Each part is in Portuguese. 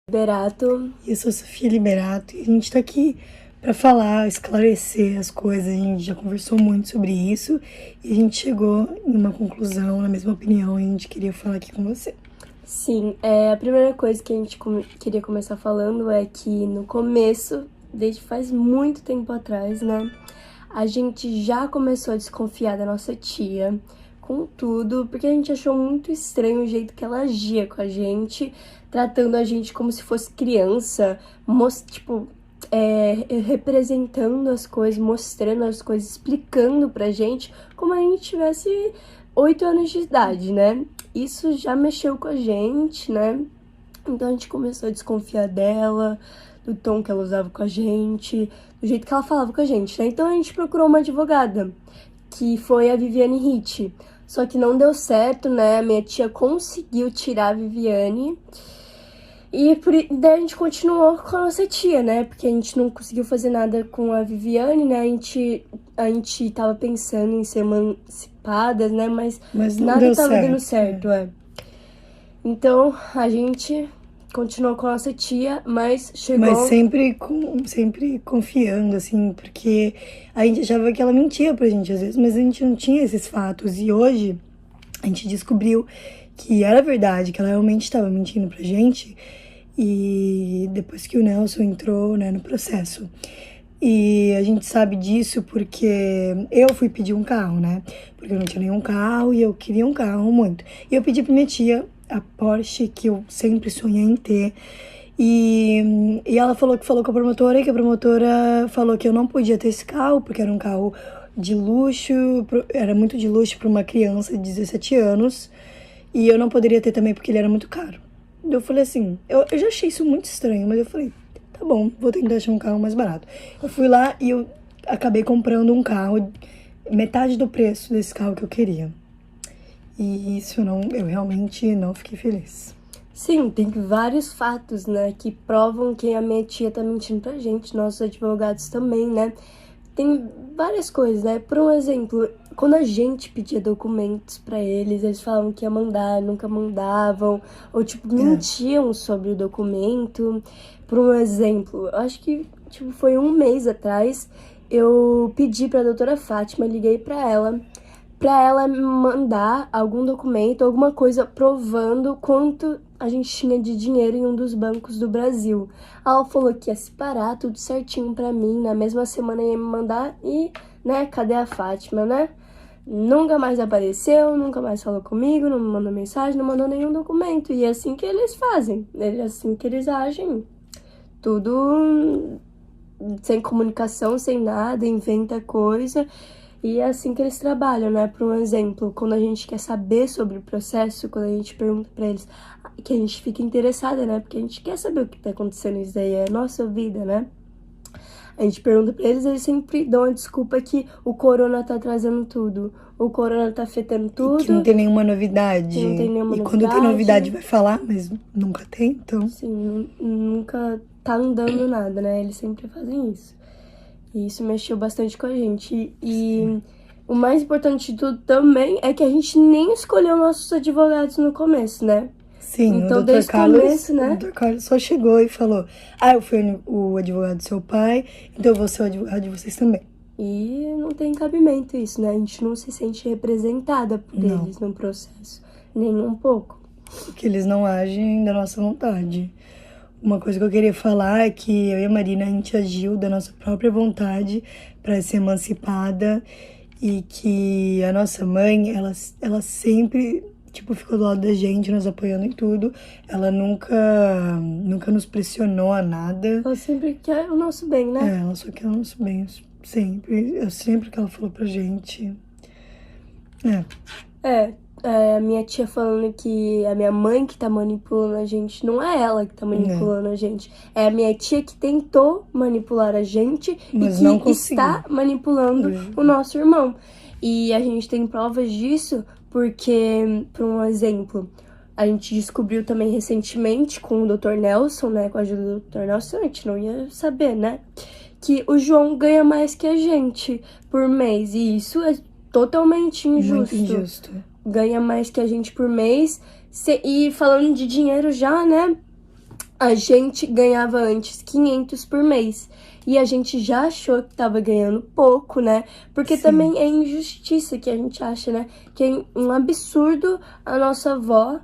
Liberato. Eu sou Sofia Liberato e a gente tá aqui pra falar, esclarecer as coisas. A gente já conversou muito sobre isso e a gente chegou em uma conclusão, na mesma opinião, e a gente queria falar aqui com você. Sim, a primeira coisa que a gente queria começar falando é que no começo, desde faz muito tempo atrás, né, a gente já começou a desconfiar da nossa tia com tudo, porque a gente achou muito estranho o jeito que ela agia com a gente, tratando a gente como se fosse criança, representando as coisas, mostrando as coisas, explicando pra gente como a gente tivesse 8 anos de idade, né? Isso já mexeu com a gente, né? Então a gente começou a desconfiar dela, do tom que ela usava com a gente, do jeito que ela falava com a gente, né? Então a gente procurou uma advogada, que foi a Viviane Hitch. Só que não deu certo, né? A minha tia conseguiu tirar a Viviane. E daí a gente continuou com a nossa tia, né? Porque a gente não conseguiu fazer nada com a Viviane, né? A gente tava pensando em ser emancipadas, né? Mas nada tava dando certo, Então, a gente continuou com a nossa tia, mas chegou... Mas sempre confiando, assim, porque a gente achava que ela mentia pra gente às vezes, mas a gente não tinha esses fatos. E hoje a gente descobriu que era verdade, que ela realmente estava mentindo pra gente. E depois que o Nelson entrou, né, no processo. E a gente sabe disso porque eu fui pedir um carro, né? Porque eu não tinha nenhum carro e eu queria um carro muito. E eu pedi pra minha tia a Porsche que eu sempre sonhei em ter. E ela falou com a promotora, e que a promotora falou que eu não podia ter esse carro, porque era um carro de luxo, era muito de luxo para uma criança de 17 anos. E eu não poderia ter também porque ele era muito caro. Eu falei assim, eu já achei isso muito estranho, mas eu falei, tá bom, vou tentar achar um carro mais barato. Eu fui lá e eu acabei comprando um carro, metade do preço desse carro que eu queria. E isso eu realmente não fiquei feliz. Sim, tem vários fatos, né, que provam que a minha tia tá mentindo pra gente, nossos advogados também, né? Tem várias coisas, né? Por um exemplo, quando a gente pedia documentos pra eles falavam que ia mandar, nunca mandavam, ou tipo, mentiam sobre o documento. Por um exemplo, eu acho que tipo, foi um mês atrás, eu pedi pra doutora Fátima, liguei pra ela me mandar algum documento, alguma coisa provando quanto a gente tinha de dinheiro em um dos bancos do Brasil. Ela falou que ia separar tudo certinho pra mim, na mesma semana ia me mandar e, né, cadê a Fátima, né? Nunca mais apareceu, nunca mais falou comigo, não me mandou mensagem, não mandou nenhum documento. E é assim que eles fazem, é assim que eles agem. Tudo sem comunicação, sem nada, inventa coisa. E é assim que eles trabalham, né? Por um exemplo, quando a gente quer saber sobre o processo, quando a gente pergunta pra eles, que a gente fica interessada, né? Porque a gente quer saber o que tá acontecendo, isso daí é a nossa vida, né? A gente pergunta pra eles sempre dão a desculpa que o corona tá trazendo tudo. O corona tá afetando tudo. E que não tem nenhuma novidade. Que não tem nenhuma novidade. Quando tem novidade vai falar, mas nunca tem, então... Sim, nunca tá andando nada, né? Eles sempre fazem isso. E isso mexeu bastante com a gente. E o mais importante de tudo também é que a gente nem escolheu nossos advogados no começo, né? Sim, então, o Dr. Carlos, né? O Dr. Carlos só chegou e falou, eu fui o advogado do seu pai, então eu vou ser o advogado de vocês também. E não tem cabimento isso, né? A gente não se sente representada por eles no processo, nem um pouco. Porque eles não agem da nossa vontade. Uma coisa que eu queria falar é que eu e a Marina, a gente agiu da nossa própria vontade para ser emancipada e que a nossa mãe, ela sempre, tipo, ficou do lado da gente, nos apoiando em tudo. Ela nunca nos pressionou a nada. Ela sempre quer o nosso bem, né? Ela só quer o nosso bem, sempre que ela falou pra gente. A minha tia falando que a minha mãe que tá manipulando a gente, não é ela que tá manipulando a gente. É a minha tia que tentou manipular a gente mas e não que está manipulando o nosso irmão. E a gente tem provas disso porque, por um exemplo, a gente descobriu também recentemente com o Dr. Nelson, né, com a ajuda do Dr. Nelson, a gente não ia saber, né, que o João ganha mais que a gente por mês. E isso é totalmente injusto. Muito injusto. Ganha mais que a gente por mês. E falando de dinheiro já, né? A gente ganhava antes 500 por mês. E a gente já achou que tava ganhando pouco, né? Porque Sim. também é injustiça que a gente acha, né? Que é um absurdo a nossa avó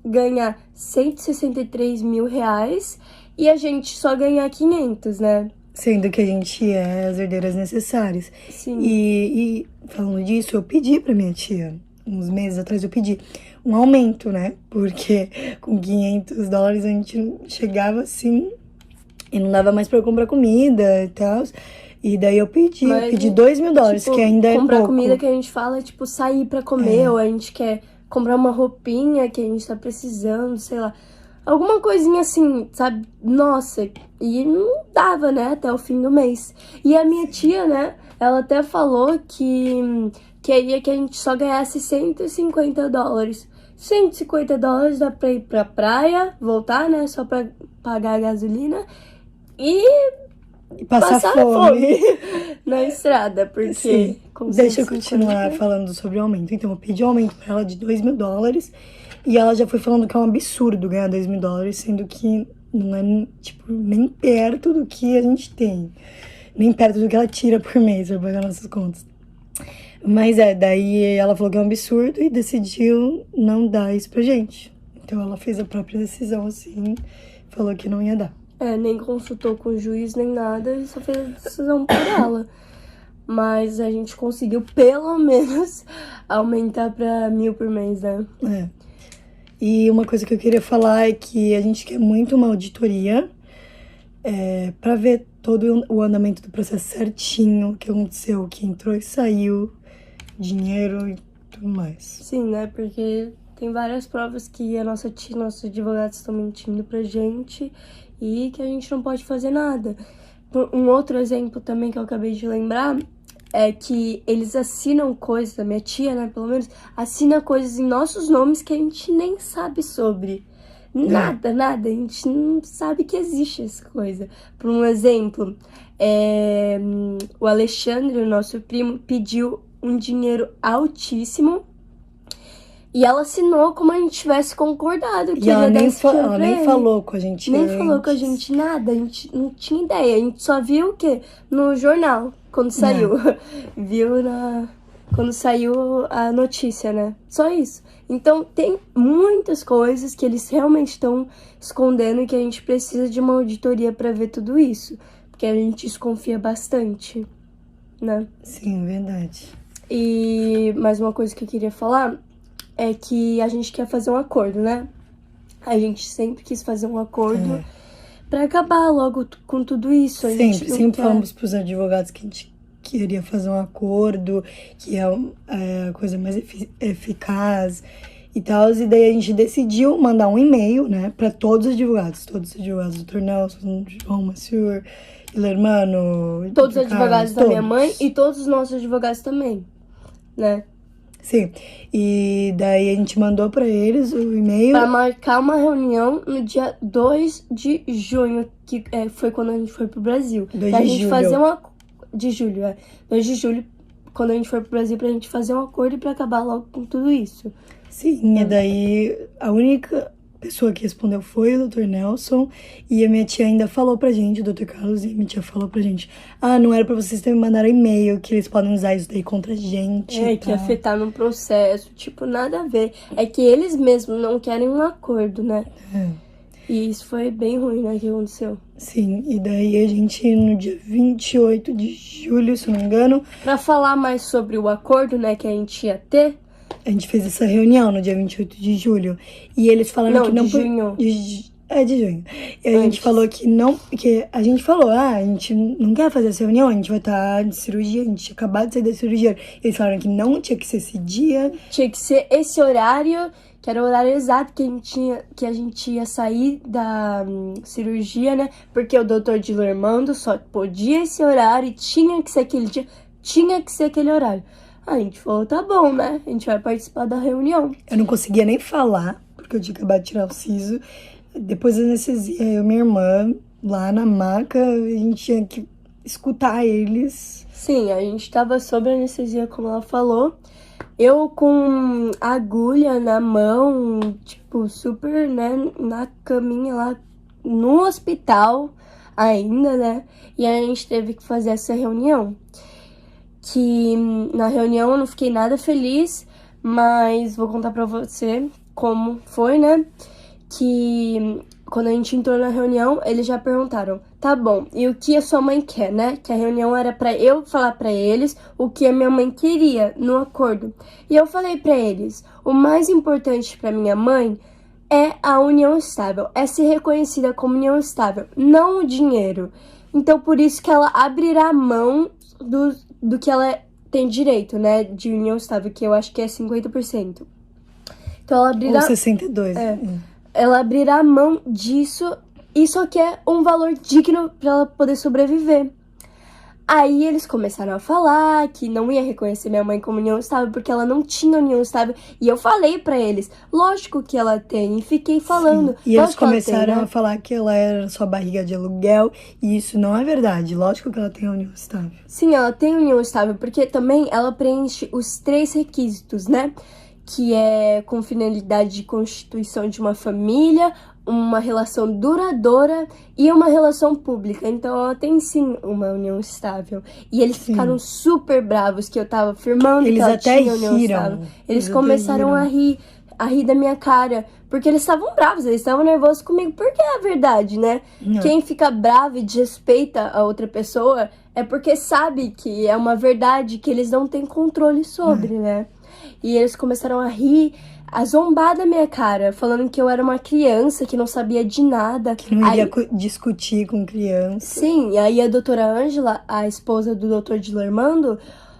ganhar 163 mil reais e a gente só ganhar 500, né? Sendo que a gente é as herdeiras necessárias. Sim. E falando disso, eu pedi pra minha tia, uns meses atrás eu pedi um aumento, né? Porque com 500 dólares a gente chegava assim e não dava mais pra eu comprar comida e tal. E daí eu pedi 2 mil dólares, tipo, que ainda é pouco. comprar comida que a gente fala é tipo sair pra comer, ou a gente quer comprar uma roupinha que a gente tá precisando, sei lá. Alguma coisinha assim, sabe? Nossa, e não dava, né, até o fim do mês. E a minha tia, né, ela até falou que queria que a gente só ganhasse 150 dólares. 150 dólares dá pra ir pra praia, voltar, né, só pra pagar a gasolina e passar fome na estrada, porque... Sim. Deixa eu continuar falando sobre o aumento. Então, eu pedi um aumento pra ela de 2 mil dólares e ela já foi falando que é um absurdo ganhar 2 mil dólares, sendo que não é, tipo, nem perto do que a gente tem. Nem perto do que ela tira por mês pra pagar nossas contas. Mas daí ela falou que é um absurdo e decidiu não dar isso pra gente. Então, ela fez a própria decisão, assim, falou que não ia dar. Nem consultou com o juiz, nem nada, e só fez a decisão por ela. Mas a gente conseguiu, pelo menos, aumentar pra 1.000 por mês, né? E uma coisa que eu queria falar é que a gente quer muito uma auditoria pra ver todo o andamento do processo certinho, o que aconteceu, o que entrou e saiu, dinheiro e tudo mais. Sim, né? Porque tem várias provas que a nossa tia e nossos advogados estão mentindo pra gente e que a gente não pode fazer nada. Um outro exemplo também que eu acabei de lembrar é que eles assinam coisas, a minha tia, né, pelo menos, assina coisas em nossos nomes que a gente nem sabe sobre. Nada, a gente não sabe que existe essa coisa. Por um exemplo, o Alexandre, o nosso primo, pediu um dinheiro altíssimo e ela assinou como a gente tivesse concordado que e ela nem, ela nem falou com a gente nem antes. falou com a gente nada, a gente não tinha ideia. A gente só viu o quê? No jornal, quando saiu. Viu quando saiu a notícia, né? Só isso. Então, tem muitas coisas que eles realmente estão escondendo e que a gente precisa de uma auditoria pra ver tudo isso. Porque a gente desconfia bastante, né? Sim, verdade. E mais uma coisa que eu queria falar é que a gente quer fazer um acordo, né? A gente sempre quis fazer um acordo pra acabar logo com tudo isso. Sempre falamos pros advogados que a gente queria fazer um acordo, que é a coisa mais eficaz e tal. E daí a gente decidiu mandar um e-mail, né, pra todos os advogados. Todos os advogados do Dr. Nelson, João Maciur, Ilermano... Todos os advogados da minha mãe e todos os nossos advogados também, né? Sim, e daí a gente mandou pra eles o e-mail... Pra marcar uma reunião no dia 2 de junho, que foi quando a gente foi pro Brasil. 2 pra de gente julho. fazer 2 de julho, quando a gente foi pro Brasil, pra gente fazer um acordo e pra acabar logo com tudo isso. Sim, e daí a única pessoa que respondeu foi o Dr. Nelson, e a minha tia ainda falou pra gente, o Dr. Carlos, e a minha tia falou pra gente, não era pra vocês terem mandado e-mail, que eles podem usar isso daí contra a gente. Que afetar no processo, tipo, nada a ver. É que eles mesmos não querem um acordo, né? E isso foi bem ruim, né, que aconteceu. Sim, e daí a gente, no dia 28 de julho, se não me engano... Pra falar mais sobre o acordo, né, que a gente ia ter... A gente fez essa reunião no dia 28 de julho. E eles falaram que não... de junho. De junho. E a gente falou que não... Porque a gente falou, a gente não quer fazer essa reunião, a gente vai estar de cirurgia, a gente tinha acabado de sair da cirurgia. Eles falaram que não tinha que ser esse dia. Tinha que ser esse horário, que era o horário exato que a gente ia sair da cirurgia, né? Porque o doutor Dilermando só podia esse horário e tinha que ser aquele dia, tinha que ser aquele horário. A gente falou, tá bom, né? A gente vai participar da reunião. Eu não conseguia nem falar, porque eu tinha acabado de tirar o siso. Depois da anestesia, eu e minha irmã, lá na maca, a gente tinha que escutar eles. Sim, a gente tava sob anestesia, como ela falou. Eu com agulha na mão, tipo, super, né, na caminha lá, no hospital ainda, né? E a gente teve que fazer essa reunião. Que na reunião eu não fiquei nada feliz, mas vou contar pra você como foi, né? Que quando a gente entrou na reunião, eles já perguntaram, tá bom, e o que a sua mãe quer, né? Que a reunião era pra eu falar pra eles o que a minha mãe queria no acordo. E eu falei pra eles, o mais importante pra minha mãe é a união estável, é ser reconhecida como união estável, não o dinheiro. Então, por isso que ela abrirá mão do que ela tem direito, né? De união estável, que eu acho que é 50%. Então, ela abrirá... Ou 62%. Ela abrirá mão disso e só quer um valor digno pra ela poder sobreviver. Aí eles começaram a falar que não ia reconhecer minha mãe como união estável porque ela não tinha união estável. E eu falei pra eles, lógico que ela tem, e fiquei falando. Sim. E eles começaram tem, né? a falar que ela era sua barriga de aluguel, e isso não é verdade. Lógico que ela tem união estável. Sim, ela tem união estável, porque também ela preenche os 3 requisitos, né? Que é com finalidade de constituição de uma família, uma relação duradoura e uma relação pública. Então, ela tem sim uma união estável. E eles ficaram super bravos que eu tava afirmando Eles que ela até tinha união riram. estável. Eles começaram a rir da minha cara, porque eles estavam bravos, eles estavam nervosos comigo, porque é a verdade, né? Quem fica bravo e desrespeita a outra pessoa é porque sabe que é uma verdade que eles não têm controle sobre, né? E eles começaram a rir, a zombar da minha cara, falando que eu era uma criança, que não sabia de nada. Que não iria discutir com criança. Sim, e aí a doutora Ângela, a esposa do doutor Dilermando,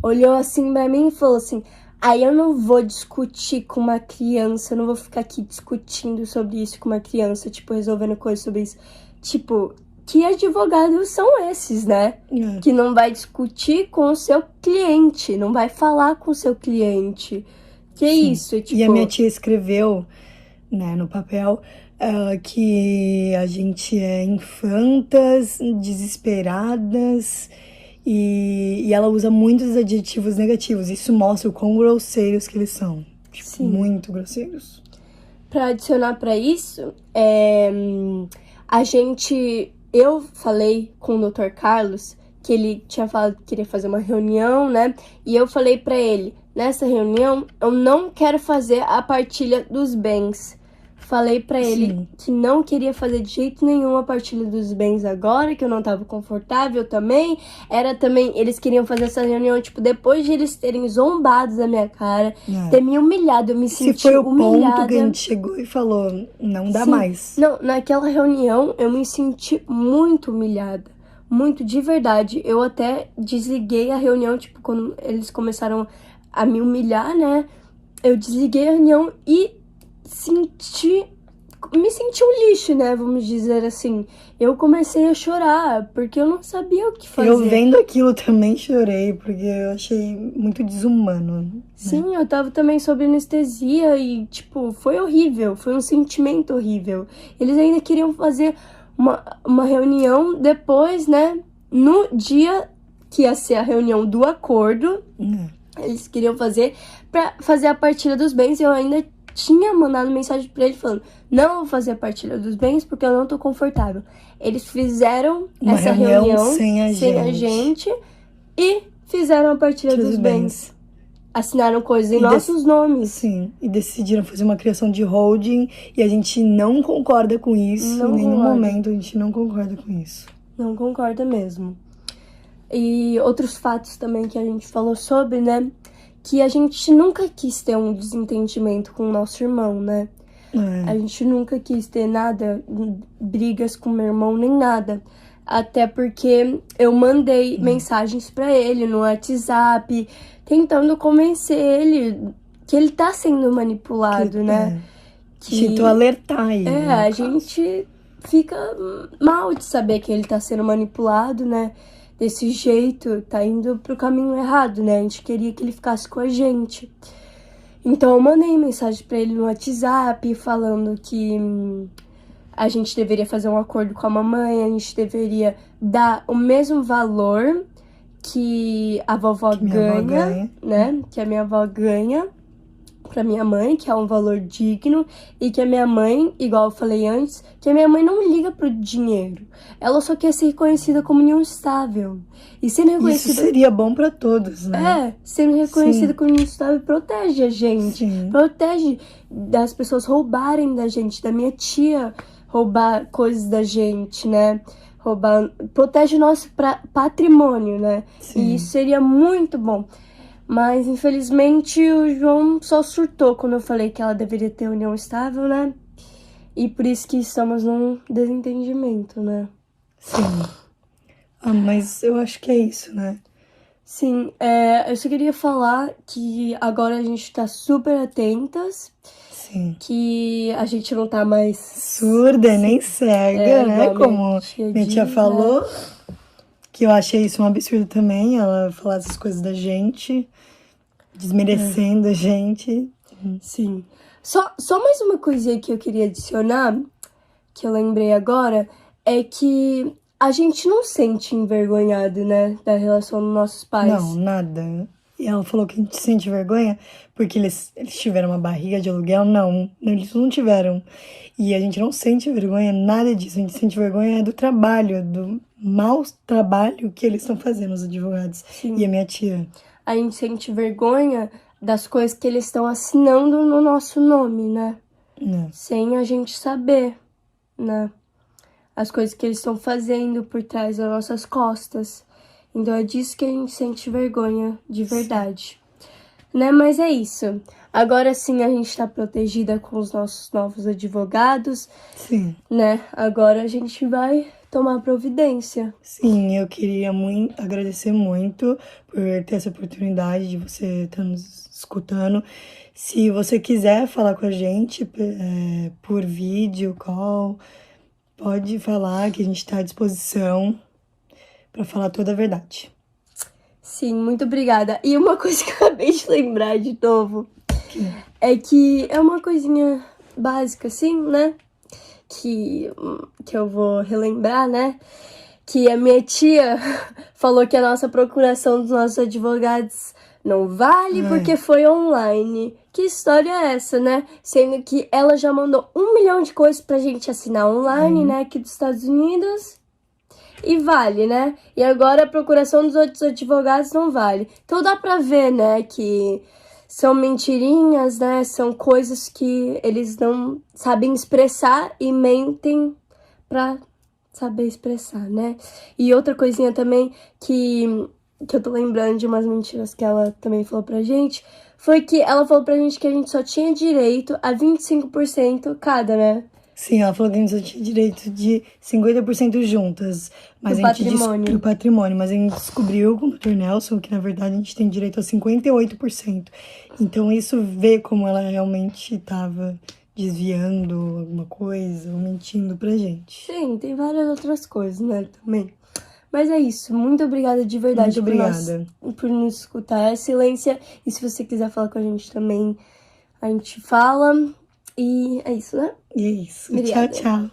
olhou assim pra mim e falou assim, aí eu não vou discutir com uma criança, eu não vou ficar aqui discutindo sobre isso com uma criança, tipo, resolvendo coisas sobre isso. Tipo, que advogados são esses, né? Que não vai discutir com o seu cliente, não vai falar com o seu cliente. Que é isso, tipo... E a minha tia escreveu, né, no papel, que a gente é infantas, desesperadas, e ela usa muitos adjetivos negativos. Isso mostra o quão grosseiros que eles são. Tipo, muito grosseiros. Pra adicionar pra isso, eu falei com o Dr. Carlos que ele tinha falado que queria fazer uma reunião, né? E eu falei pra ele, nessa reunião, eu não quero fazer a partilha dos bens. Falei pra ele que não queria fazer de jeito nenhum a partilha dos bens agora, que eu não tava confortável também. Eles queriam fazer essa reunião, tipo, depois de eles terem zombado da minha cara, ter me humilhado, eu me senti humilhada. Se foi o ponto que a gente chegou e falou, não dá mais. Não, naquela reunião eu me senti muito humilhada, muito, de verdade. Eu até desliguei a reunião, tipo, quando eles começaram a me humilhar, né? Eu desliguei a reunião e me senti um lixo, né, vamos dizer assim. Eu comecei a chorar, porque eu não sabia o que fazer. Eu vendo aquilo também chorei, porque eu achei muito desumano. Né? Sim, eu tava também sob anestesia e, tipo, foi horrível, foi um sentimento horrível. Eles ainda queriam fazer uma reunião depois, né, no dia que ia ser a reunião do acordo. Eles queriam fazer pra fazer a partilha dos bens, e eu ainda tinha mandado mensagem pra ele falando, não vou fazer a partilha dos bens porque eu não tô confortável. Eles fizeram essa reunião sem a gente e fizeram a partilha dos bens. Assinaram coisas em nossos nomes. Sim, e decidiram fazer uma criação de holding e a gente não concorda com isso. Em nenhum momento a gente não concorda com isso. Não concorda mesmo. E outros fatos também que a gente falou sobre, né? Que a gente nunca quis ter um desentendimento com o nosso irmão, né? A gente nunca quis ter nada, brigas com meu irmão, nem nada. Até porque eu mandei mensagens pra ele no WhatsApp, tentando convencer ele que ele tá sendo manipulado, né? Tentou alertar ele. A gente fica mal de saber que ele tá sendo manipulado, né? Desse jeito, tá indo pro caminho errado, né? A gente queria que ele ficasse com a gente. Então eu mandei mensagem pra ele no WhatsApp falando que a gente deveria fazer um acordo com a mamãe, a gente deveria dar o mesmo valor que a vovó ganha, né? Que a minha avó ganha, pra minha mãe, que é um valor digno, e que a minha mãe, igual eu falei antes, que a minha mãe não liga pro dinheiro. Ela só quer ser reconhecida como união estável. E sendo Isso reconhecida... seria bom pra todos, né? sendo reconhecida Sim. como união estável protege a gente. Sim. Protege das pessoas roubarem da gente, da minha tia roubar coisas da gente, né? Protege o nosso patrimônio, né? Sim. E isso seria muito bom. Mas, infelizmente, o João só surtou quando eu falei que ela deveria ter união estável, né? E por isso que estamos num desentendimento, né? Sim. Ah, mas eu acho que é isso, né? Sim, eu só queria falar que agora a gente tá super atentas, Sim. que a gente não tá mais Surda, nem cega, né? igual Como minha tia diz, falou. né? Que eu achei isso um absurdo também, ela falar essas coisas da gente, desmerecendo a gente. Sim. Só mais uma coisinha que eu queria adicionar, que eu lembrei agora, é que a gente não sente envergonhado, né, da relação dos nossos pais. Não, nada. E ela falou que a gente sente vergonha porque eles tiveram uma barriga de aluguel. Não, eles não tiveram. E a gente não sente vergonha, nada disso. A gente sente vergonha do trabalho, do mau trabalho que eles estão fazendo, os advogados. Sim. E a minha tia. A gente sente vergonha das coisas que eles estão assinando no nosso nome, né? Não. Sem a gente saber, né? As coisas que eles estão fazendo por trás das nossas costas. Então é disso que a gente sente vergonha de verdade. Né? Mas é isso. Agora sim a gente tá protegida com os nossos novos advogados. Sim. Né? Agora a gente vai tomar providência. Sim, eu queria agradecer muito por ter essa oportunidade de você estar nos escutando. Se você quiser falar com a gente por vídeo, call, pode falar que a gente está à disposição para falar toda a verdade. Sim, muito obrigada. E uma coisa que eu acabei de lembrar de novo é que é uma coisinha básica, assim, né? Que eu vou relembrar, né? Que a minha tia falou que a nossa procuração dos nossos advogados não vale porque foi online. Que história é essa, né? Sendo que ela já mandou 1 milhão de coisas pra gente assinar online, né? Aqui dos Estados Unidos. E vale, né? E agora a procuração dos outros advogados não vale. Então dá pra ver, né? Que são mentirinhas, né? São coisas que eles não sabem expressar e mentem pra saber expressar, né? E outra coisinha também que eu tô lembrando de umas mentiras que ela também falou pra gente, foi que ela falou pra gente que a gente só tinha direito a 25% cada, né? Sim, ela falou que a gente só tinha direito de 50% juntas. Mas Do a gente patrimônio. Do patrimônio. Mas a gente descobriu com o Dr. Nelson que, na verdade, a gente tem direito a 58%. Então, isso vê como ela realmente estava desviando alguma coisa ou mentindo pra gente. Sim, tem várias outras coisas, né, também. Mas é isso. Muito obrigada de verdade Muito obrigada. por nos escutar. Excelência. E se você quiser falar com a gente também, a gente fala. E é isso, né? E é isso. Obrigada. Tchau, tchau.